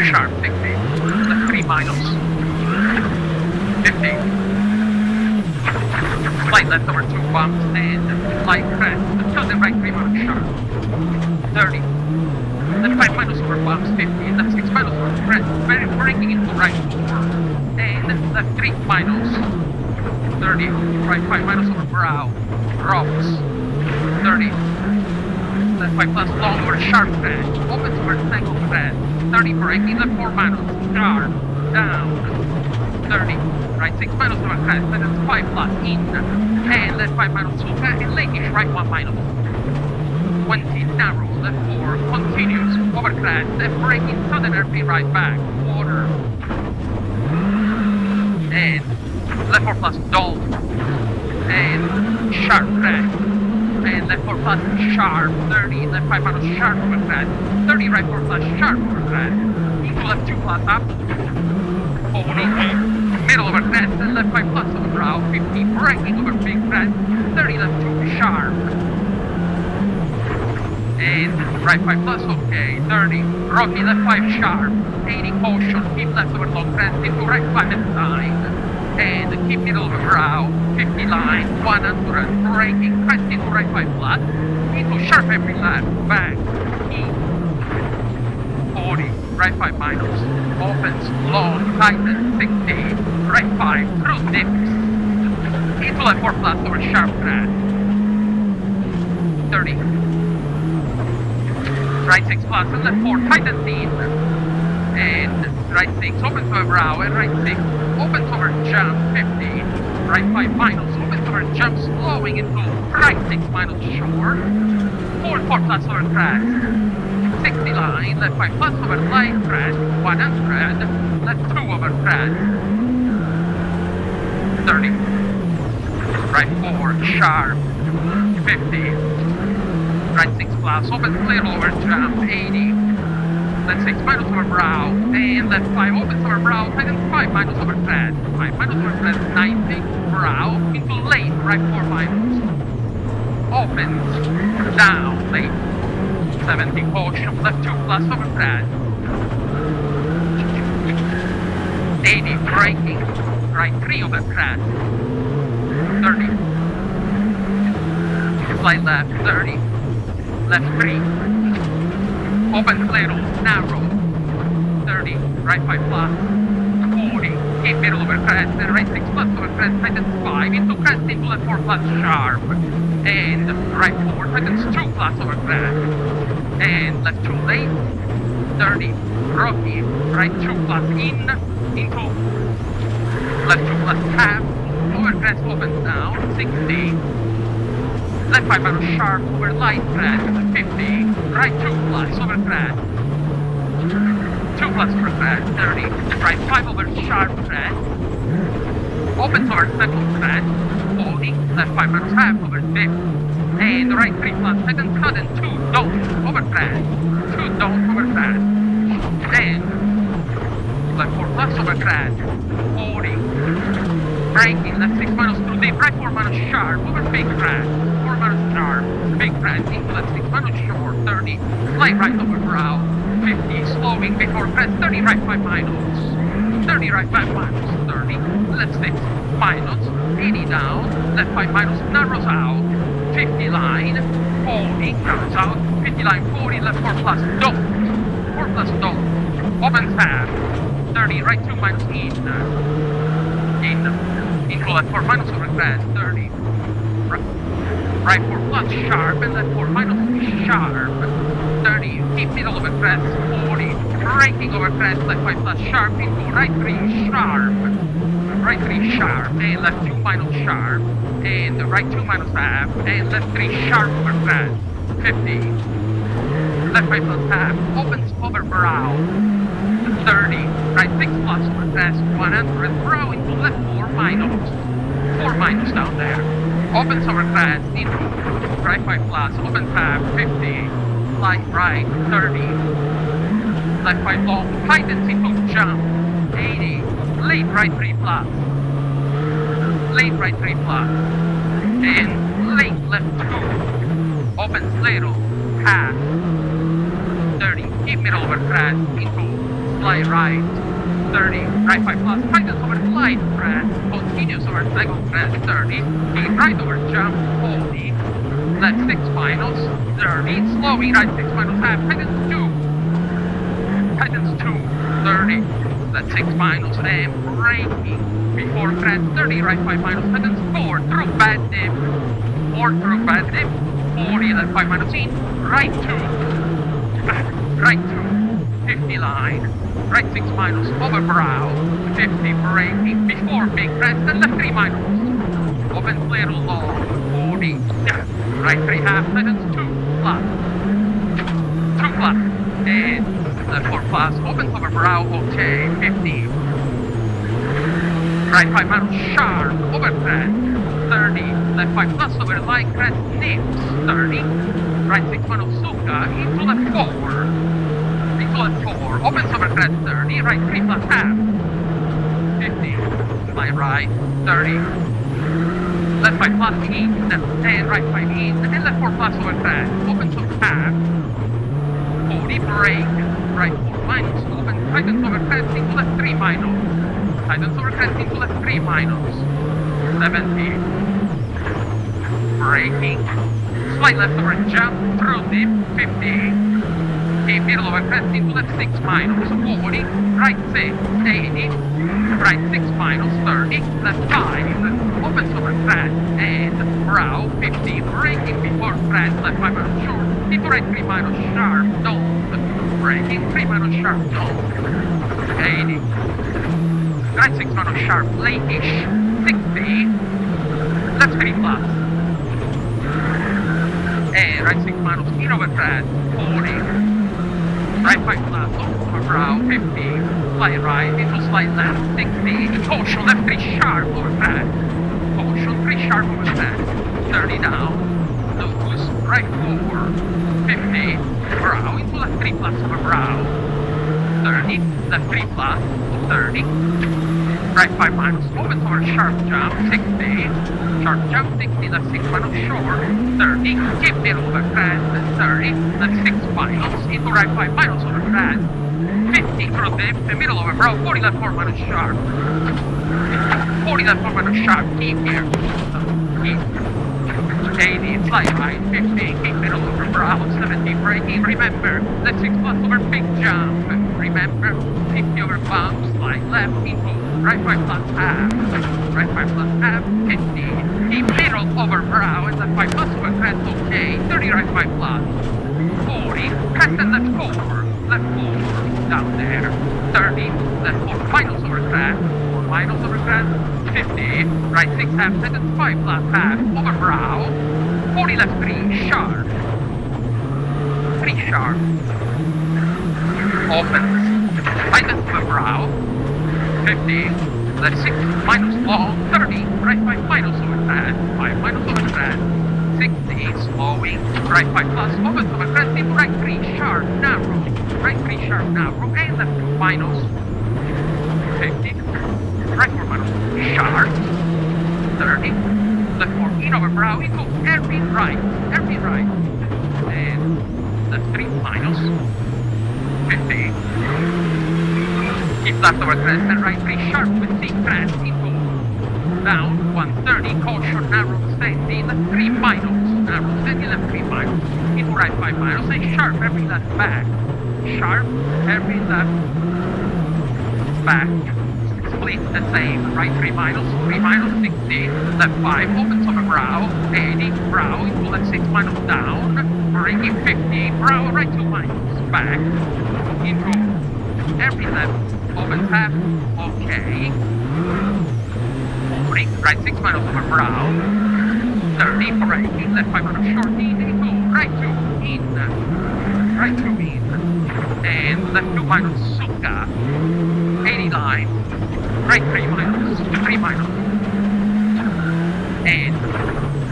sharp, 60, left 3 minus, 50, slight left over 2 bumps, and light crest, to the right 3 minus sharp, 30, left 5 minus over bumps, 50, left 6 minus over crest, very braking into right 4, and left 3 minus, 30, right 5 minus over brow, rocks, 30, left 5 plus long over sharp crest, opens over tangle crest, 30 braking, left 4 minus, sharp, down, 30, right 6 minus over crest, then it's 5 plus in, and left 5 minus over crest, and lakish, right 1 minus, 20, narrow, left 4, continues, over crest, left braking, sudden airplane, right back, water, and left 4 plus dull, and sharp crest, and left 4 plus sharp, 30, left 5 minus sharp over crest, 30, right 4 plus sharp over crest, into left 2 plus up, over, middle over crest, and left 5 plus over brow, 50, braking over big crest, 30, left 2 sharp, and right 5 plus, okay, 30, rocky, left 5 sharp, 80, caution, keep left over long crest, into right 5 and side, and keep middle over brow, 50 line, 100, braking, crest into right 5 plus, into sharp every left, back, in, 40, right 5 minus, opens, long, tighten, 60, right 5, through dips, into left 4 plus over sharp crest, 30, right 6 plus and left 4, tightens in, and right 6, opens over brow, and right 6, opens over jump, 50, right 5 minus, opens over jump, slowing into right 6 minus short, 4 plus over crest, 60 line, left 5 plus over light crest, 100, left 2 over crest, 30, right 4, sharp, 50, right 6 plus, opens clear over jump, 80, left 6 minus over brow, and left 5 opens over brow, tightens 5 minus over crest, 5 minus over crest, 90, brow, into late, right 4 minus, opens, down, late, 70, caution, left 2 plus over crest, 80, braking, right 3 over crest, 30, slight left, 30, left 3, opens little, narrow, 30, right 5 plus, 40, keep middle over crest, and right 6 plus over crest, tightens 5, into crest, into left 4 plus sharp, and right 4, tightens 2 plus over crest, and left 2 late, 30, rocky, right 2 plus in, into left 2 plus half, over crest, opens down, 60, left 5 minus sharp, over light crest, 50, right 2 plus over crest, 2 plus over crest, 30, right 5 over sharp crest, opens over second crest, holding, left 5 minus half over dip, and right 3 plus second sudden, 2 don't over crest, 2 don't over crest, and left 4 plus over crest, 40, braking, left 6 minus 2 deep, right 4 minus sharp, over big crest, 4 minus sharp, big crest, into left 6 minus short, 30, slight right over brow, 50, slowing before crest, 30, right 5 minus, 30, right 5 minus, 30, left 6 minus, 80 down, left 5 minus, narrows out, 50 line, 40, narrows out, 50 line, 40, left 4 plus, don't, 4 plus don't, opens half, 30, right 2 minus into left 4 minus over crest, 30, right 4 plus sharp, and left 4 minus sharp, 30, keep middle over crest, 40, braking over crest, left 5 plus sharp, into right 3 sharp, right 3 sharp, and left 2 minus sharp, and right 2 minus half, and left 3 sharp over crest, 50, left 5 plus half, opens over brow, 30, right 6 plus over crest, 100, brow into left 4 minus down there, opens over crest, into right 5 plus, opens half, 50, light right, 30, left 5 long, tightens into jump, 80, late right 3 plus, late right 3 plus, and late left 2, opens little, half, 30, keep middle over crest, into fly right, 30, right 5 plus, tightens over light crest, continues over second crest, 30, keep right over jump, holding, left 6 finals, 30, slowing, right 6 finals half, tightens 2, 30, left 6 finals, and braking, before crest, 30, right 5 finals, tightens 4, through bad dip, 4 through bad dip, 40, left 5 minus in, right 2, right 2, 50 line, right 6 minus, over brow, 50 braking, before big crest, and left 3 minus, open clear long, 40, right 3 half, tightens 2 plus, 2 plus, and left 4 plus, open over brow, okay, 50, right 5 minus, sharp, over crest, 30, left 5 plus over light crest, nips, 30, right 6 minus suka, into left 4, opens over crest, 30, right 3 plus half, 50, slide right, 30, left 5 plus in, and right 5 in, and left 4 plus over crest, opens over half, 40, brake, right 4 minus, tightens over crest, into left 3 minus, tightens over crest, into left 3 minus, 70, braking, slight left over jump, through dip, 50, keep middle over crest into left 6 minus, 40, right 6, 80, right 6 minus, 30, left 5, opens over crest, and brow, 50, braking before crest, left 5 minus short, into right 3 minus sharp, don't, braking, 3 minus sharp, don't, 80, right 6 minus sharp, late-ish, 60, left 3 plus, and right 6 minus in over crest, 40, right 5 plus, over brow, 50, slide right, into slide left, 60, caution, left 3 sharp over crest, caution, 3 sharp over crest, 30 down, loose, right 4, 50, brow, into left 3 plus over brow, 30, left 3 plus, 30, right 5 minus, open over sharp jump, 60, sharp jump, 60, left 6 minus short, 30, keep middle over crest, 30, left 6 minus, into right 5 minus over crest, 50 through dip, the middle over brow, 40 left 4 minus sharp, 40 left 4 minus sharp, keep here, keep, 80, slide right, 50, keep middle over brow, 70, braking, remember, left 6 plus over big jump, remember, 50 over bump, slide left, into right 5 plus half, right 5 plus half, 50, keep middle over brow, and left 5 plus over crest, okay, 30 right 5 plus, 40, crest and left 4, down there, 30, left 4 minus over crest, 4 minus over crest, 50, right 6 half, seconds, 5 plus half, over brow, 40 left 3, sharp, 3 sharp, opens, tightens over brow, 50, left 6 minus long, 30, right 5 minus over crest, 5 minus over crest, 60, slowing, right 5 plus, opens over crest, into right 3 sharp, narrow, right 3 sharp, narrow, and left 2 minus, 50, right 4 minus, sharp, 30, left 4 in over brow, into every right, and left 3 minus, 50, keep left over crest and right 3 sharp with C crest into down 130, caution, narrow standing, 3 minus, narrow standing, left 3 minus, into right 5 minus, and sharp every left back, sharp every left back, split the same, right 3 minus, 60, left 5, opens over brow, 80, brow, into left 6 minus down, braking 50, brow, right 2 minus, back, into every left, opens half, okay, brake, right 6 minus over brow, 30, braking, left 5 minus short, into right 2 in, and left 2 minus suka, 80 line, right 3 minus, and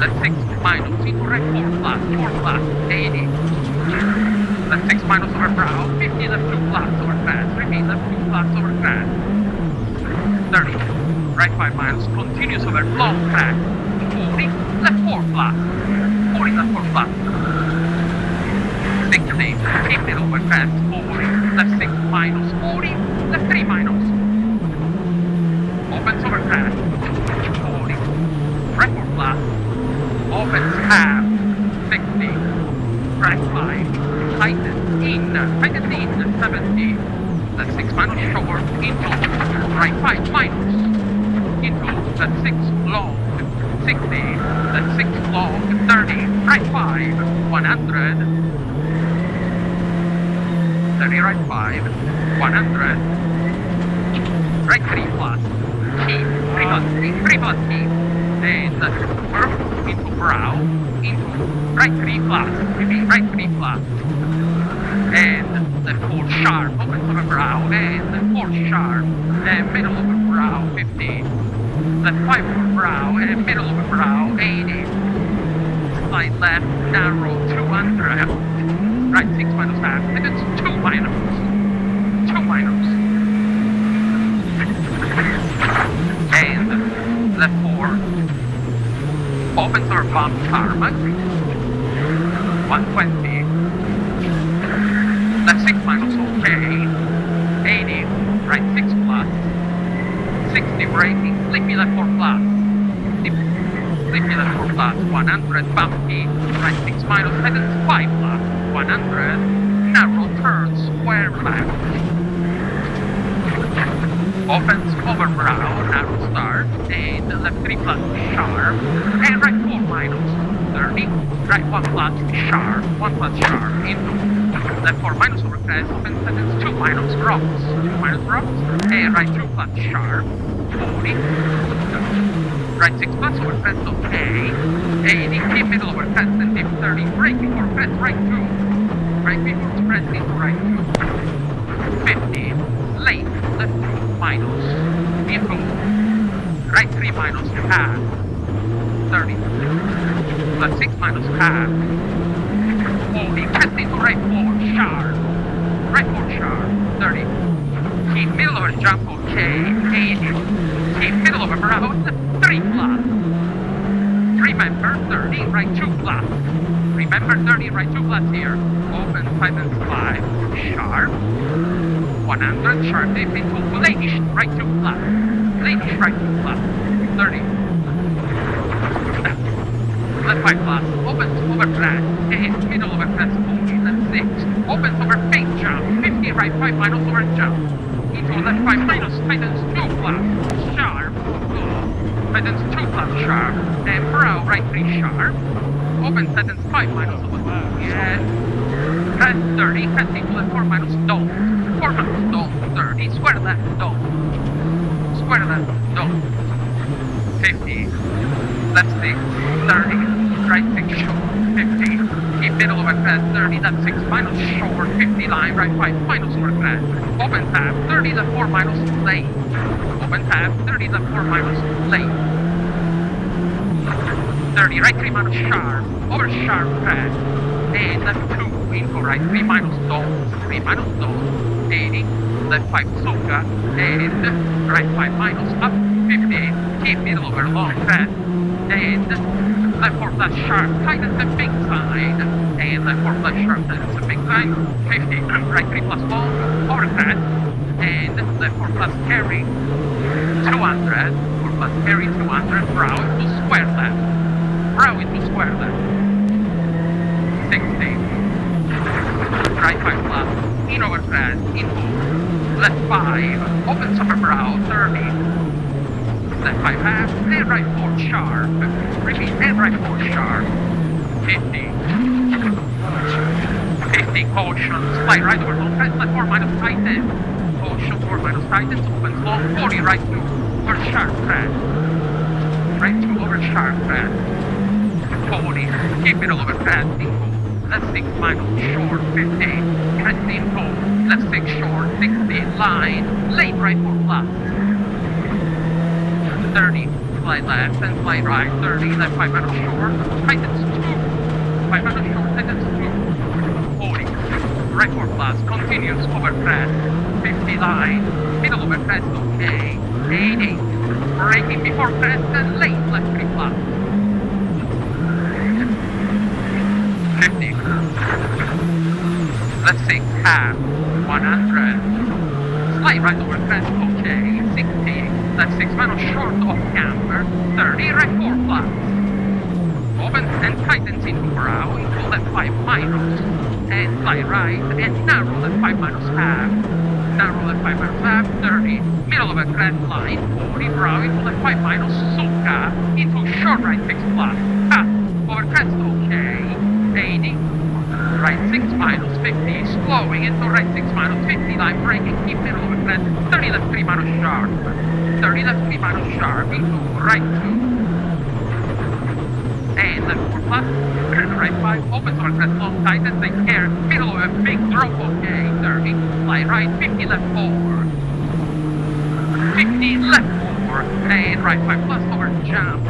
left 6 minus, into right 4 plus, 80, left 6 minus over brow, 50, left 2 plus over crest, repeat, left 2 plus over crest, 30, right 5 minus, continues over long crest, 40, left 4 plus, 40, left 4 plus, 60, keep it over crest, 40, left 6 minus, 40, 3 minus. Opens over crest. 40. Right 4 flat. Opens half. 60. Right 5. Tightens in. 70. Left 6 minus short. Into. Right 5 minus. Into. Left 6 long. 60. Left 6 long. 30. Right 5. 100. 30 right 5, 100, right 3 plus, keep, 3 plus, 3 plus keep, and curve into brow, into right 3 plus, repeat, right 3 plus, and left 4 sharp, opens over brow, and left 4 sharp, and middle over brow, 50, left 5 over brow, and middle over brow, 80, slide left, narrow, 200, right 6 minus half, and it's 2 minus. 2 minus. And left 4. Opens our bump tarmac. 120. Left 6 minus okay. 80. Right 6 plus. 60 braking. Sleepy left 4 plus. Sleepy left 4 plus. 100 bumpy. Right 6 minus. Headings 5 plus. 100, narrow turn, square left. Opens over brow, narrow start, and left 3 plus sharp, and right 4 minus, 30, right 1 plus sharp, 1 plus sharp, into left 4 minus over crest, opens sentence 2 minus rocks, 2 minus rocks, and right 2 plus sharp, 40, right 6 plus over crest, okay, 80, keep middle over crest, and deep 30, break before crest, right 2, right before crest, into right 2, 50, late, left 2, minus, into, right 3 minus half, 30, left 6 minus half, 40, crest into right 4, sharp, right 4 sharp, 30, keep middle over jump, okay, 80, keep middle over brow, 3 plus, remember 30, right 2 plus, remember 30, right 2 plus here, open 5 and 5, sharp, 100, sharp dip into ladish, right 2 plus, ladish, right 2 plus, 30, left 5 plus, opens over crest, and middle over crest, 40, left 6, opens over fake jump, 50, right 5 minus over jump, into left 5 minus, tightens 2 plus, sharp, tightens 2 plus sharp, and brow right 3 sharp, open tightens 5 minus over yes, crest 30, crest into left 4 minus don't, 4 minus don't, 30, square left don't, square left don't, 50, left 6, 30, right 6 short, 50, keep middle over crest, 30, left 6 minus short, 50 line, right 5 minus over crest, open tab, 30, left 4 minus late, open tab, 30, left 4 minus late, 30, right 3 minus sharp, over sharp crest, and left 2 into right 3 minus don't, 3 minus don't, 80, left 5 soka, and right 5 minus up, 50, keep middle over long crest, and left 4 plus sharp, tightens the big side, and left 4 plus sharp, tightens the big side, 50, right 3 plus long, over crest, and left 4 plus carry, 200, 4 plus carry, 200, brow into square left, brow into square left, 60, right 5 plus, in over crest, into left 5, opens over brow, 30, left 5 half, and right 4 sharp, repeat, and right 4 sharp, 50, 50, caution, slide right over long crest, left 4 minus tighten, caution 4 minus tighten, opens long, 40, right 2, over sharp crest, right 2 over sharp crest, 40, keep middle over crest, into left 6 minus short, 50, crest into left 6 short, 60, line, late right 4 plus, 30, slide left, and slide right, 30, left 5 minus short, tightens 2, 5 minus short, tightens 2, 40, right 4 plus, continues over crest, 50 line, middle over crest, okay, 80, braking before crest, and late left 3 plus, 50, left 6 half, 100, Slide right over crest, okay, 60, left 6 minus short of camber, 30, right 4 flats. Open and tightens into brow, into left 5 minus, and slide right, and narrow left 5 minus half. Narrow left 5 minus half, 30, middle of a crest line, 40, brow, into left 5 minus suka, into short right 6 flat. Pass, over crest, okay, 80, right 6 minus 50, slowing into right 6 minus 50, line braking, keep middle of a crest, 30 left 3 minus sharp, 30 left 3 minus sharp, into right 2, and left 4 flat, right 5, opens over crest, long tightens, take care, middle of a big drop, okay, 30, slide right, 50 left 4, 50 left 4, and right 5 plus over jump,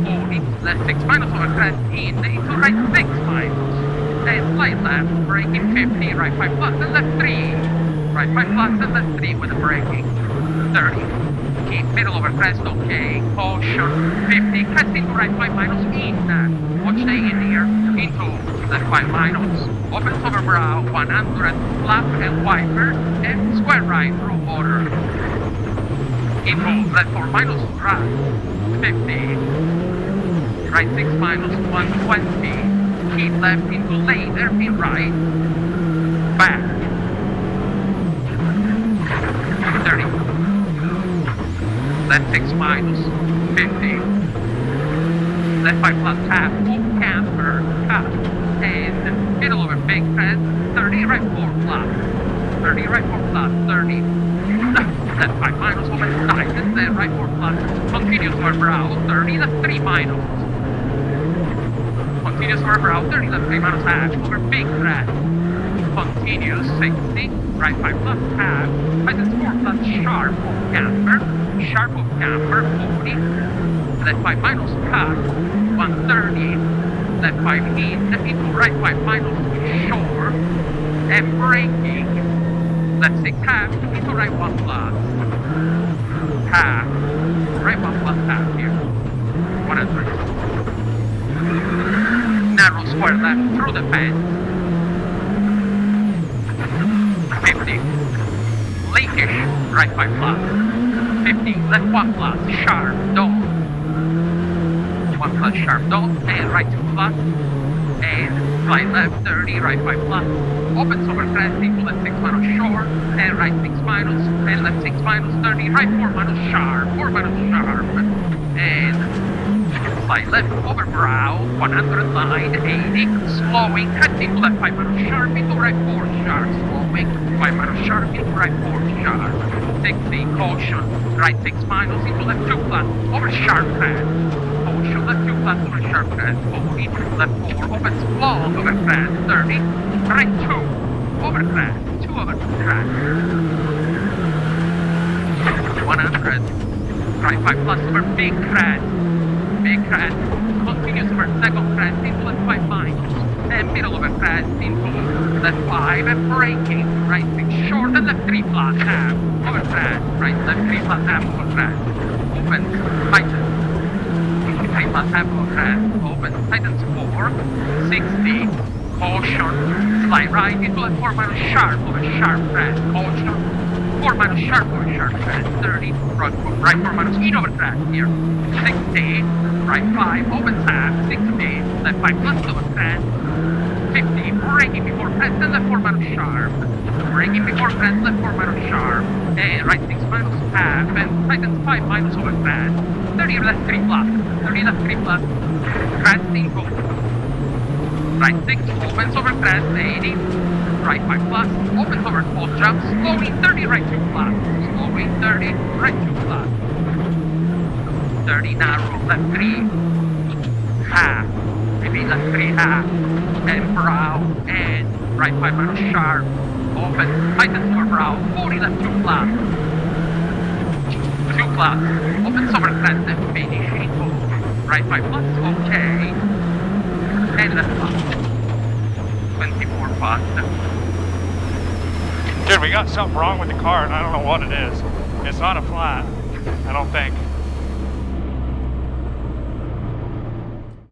40, left 6 minus over crest, into right 6 minus, and slide left, braking 50, right 5 plus, and left 3, right 5 plus, and left 3 with the braking, 30, keep middle over crest, okay, caution, 50, crest into right 5 minus in, watch the in here, into left 5 minus, opens over brow, 100, flap and wiper, and square right through water, into left 4 minus right, 50, right 6 minus 120, keep left into lane, airpin right, back, 30, left 6 minus, 50, left 5 plus half, full camber, cut, and middle of a big crest, 30, right 4 flat, 30, right 4 flat, 30, left 5 minus, over tightens, then right 4 flat, continues over brow, 30, left 3 minus, continues over brow, 30, left 3 minus half, over big crest, continues, 60, right 5 plus half, tightens 4 plus sharp of camber, 40, left 5 minus cut, 130, left 5 in, into right 5 minus short, and braking, left 6 half, into right 1 plus, half, right 1 plus half here, 100, narrow square left through the fence, 50, leakish, right 5 plus, 50, left 1 plus, sharp, dot, 1 plus sharp dot, and right 2 plus, and slide left 30, right 5 plus, opens over crest into left 6 minus short, and right 6 minus, and left 6 minus 30, right 4 minus sharp, 4 minus sharp, and slide left over brow, 100 line, 80, slowing, cut into left 5 minus sharp, into right 4 sharp, slowing, 5 minus sharp, into right 4 sharp, 60, caution, right 6 minus, into left 2 plus, over sharp crest, caution, left 2 plus, over sharp crest, 40, left 4, opens long, over crest, 30, right 2, over crest, 2 over crest, 100, right 5 plus, over big crest, continues over second crest, into left 5 minus, and middle of a crest, into left 5, and braking, right 6 short, and left 3 flat half, over crest, right, left 3 flat half, over crest, open, tightens, 3 flat half, over crest, open, tightens 4, 60, caution, slide right, into left 4 minus sharp, over sharp crest, caution, 4 minus sharp, over sharp crest, 30, right 4 minus in over crest here, 60, right 5, opens half, 60, left 5 plus over crest, 50, braking before crest, and left 4 minus sharp, braking before crest, left 4 minus sharp, and right 6 minus half, and tightens 5 minus over crest, 30 left 3 plus, 30 left 3 plus, crest into, right 6, opens over crest, 80, right 5 plus, opens over full jump, slowing 30, right 2 plus, slowing 30, right 2 plus, 30 narrow, left 3, half, maybe left 3 half, and brow, and right 5 minus sharp, open, tightens over brow, 40 left 2 plus, 2 plus, opens over crest and finish into right 5 plus, okay, and left plus, 24 plus. Dude, we got something wrong with the car and I don't know what it is. It's not a flat, I don't think.